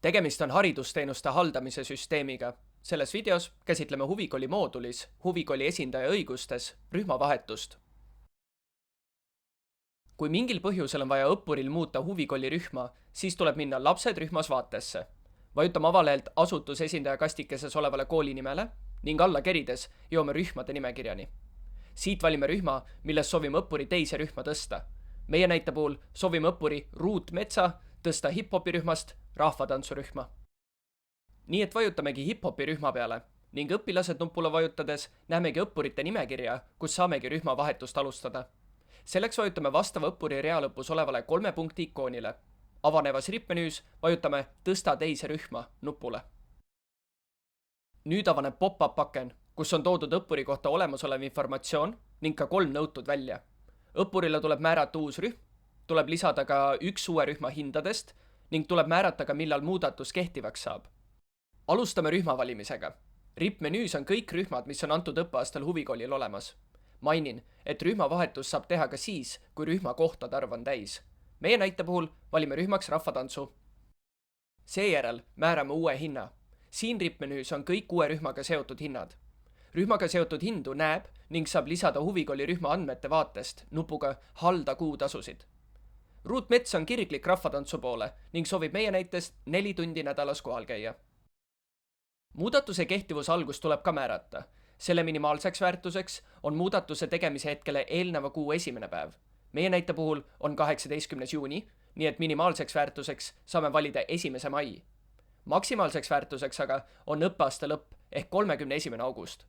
Tegemist on haridusteenuste haldamise süsteemiga. Selles videos käsitleme huvikooli moodulis huvikooli esindaja õigustes rühmavahetust. Kui mingil põhjusel on vaja õppuril muuta huvikooli rühma, siis tuleb minna lapsed rühmas vaatesse. Vajutame avalehelt asutusesindaja kastikeses olevale kooli nimele ning alla kerides jõuame rühmade nimekirjani. Siit valime rühma, milles soovime õppuri teise rühma tõsta. Meie näite puhul soovime õppuri Ruut Metsa tõsta hip-hopi rühmast rahvatantsurühma. Nii et vajutamegi hip-hopi rühma peale ning õpilased nupule vajutades näemegi õppurite nimekirja, kus saamegi rühmavahetust alustada. Selleks vajutame vastava õppuri rea lõpus olevale 3 punkti ikoonile. Avanevas rippmenüüs vajutame tõsta teise rühma nupule. Nüüd avaneb pop-up aken, kus on toodud õppuri kohta olemasolev informatsioon ning ka 3 nõutud välja. Õppurile tuleb määrata uus rühm, tuleb lisada ka üks uue rühma hindadest ning tuleb määrata ka, millal muudatus kehtivaks saab. Alustame rühma valimisega. Rippmenüüs on kõik rühmad, mis on antud õppeaastal huvikoolil olemas. Mainin, et rühmavahetus saab teha ka siis, kui rühma kohtade arv on täis. Meie näite puhul valime rühmaks rahvatantsu. Seejärel määrame uue hinna. Siin rippmenüüs on kõik uue rühmaga seotud hinnad. Rühmaga seotud hindu näeb ning saab lisada huvikooli rühma andmete vaatest nupuga halda kuutasusid. Ruut Mets on kirglik rahvatantsu poole ning soovib meie näitest 4 tundi nädalas kohal käia. Muudatuse kehtivuse algus tuleb ka määrata. Selle minimaalseks väärtuseks on muudatuse tegemise hetkele eelneva kuu esimene päev. Meie näite puhul on 18. juuni, nii et minimaalseks väärtuseks saame valida 1. mai. Maksimaalseks väärtuseks aga on õppeaasta lõpp ehk 31. august.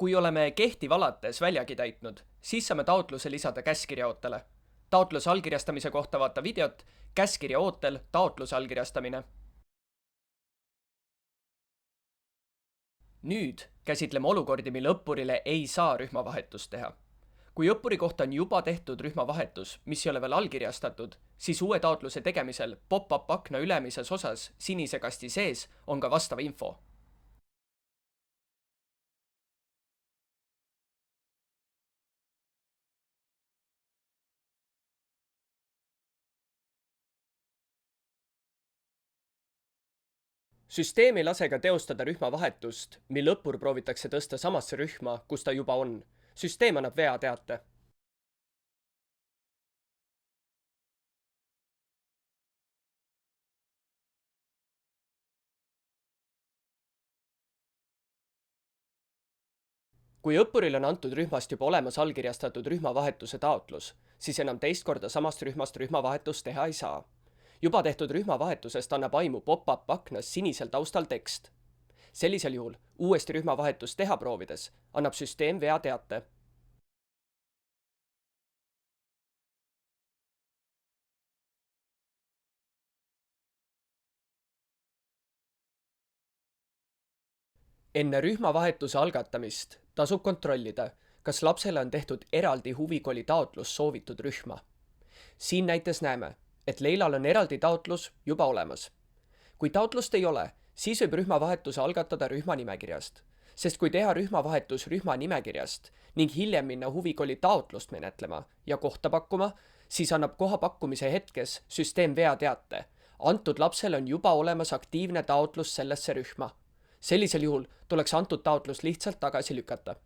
Kui oleme kehtiv alates väljagi täitnud, siis saame taotluse lisada käskirja ootele. Taotluse allkirjastamise kohta vaata videot käskirja ootel taotluse allkirjastamine. Nüüd käsitleme olukordi, mille õppurile ei saa rühmavahetust teha. Kui õppuri kohta on juba tehtud rühmavahetus, mis ei ole veel allkirjastatud, siis uue taotluse tegemisel pop-up akna ülemises osas sinise kasti sees on ka vastav info. Süsteem ei lase ka teostada rühmavahetust, mil õppur proovitakse tõsta samasse rühma, kus ta juba on. Süsteem annab vea teate. Kui õppuril on antud rühmast juba olemas allkirjastatud rühmavahetuse taotlus, siis enam teist korda samast rühmast rühmavahetust teha ei saa. Juba tehtud rühmavahetusest annab aimu pop-up aknas sinisel taustal tekst. Sellisel juhul uuesti rühmavahetust teha proovides annab süsteem vea teate. Enne rühmavahetuse algatamist tasub kontrollida, kas lapsele on tehtud eraldi huvikooli taotlus soovitud rühma. Siin näites näeme, et Leilal on eraldi taotlus juba olemas. Kui taotlust ei ole, siis võib rühmavahetuse algatada rühma nimekirjast, sest kui teha rühmavahetus rühma nimekirjast ning hiljem minna huvikooli taotlust menetlema ja kohta pakkuma, siis annab koha pakkumise hetkes süsteem vea teate. Antud lapsel on juba olemas aktiivne taotlus sellesse rühma. Sellisel juhul tuleks antud taotlus lihtsalt tagasi lükata.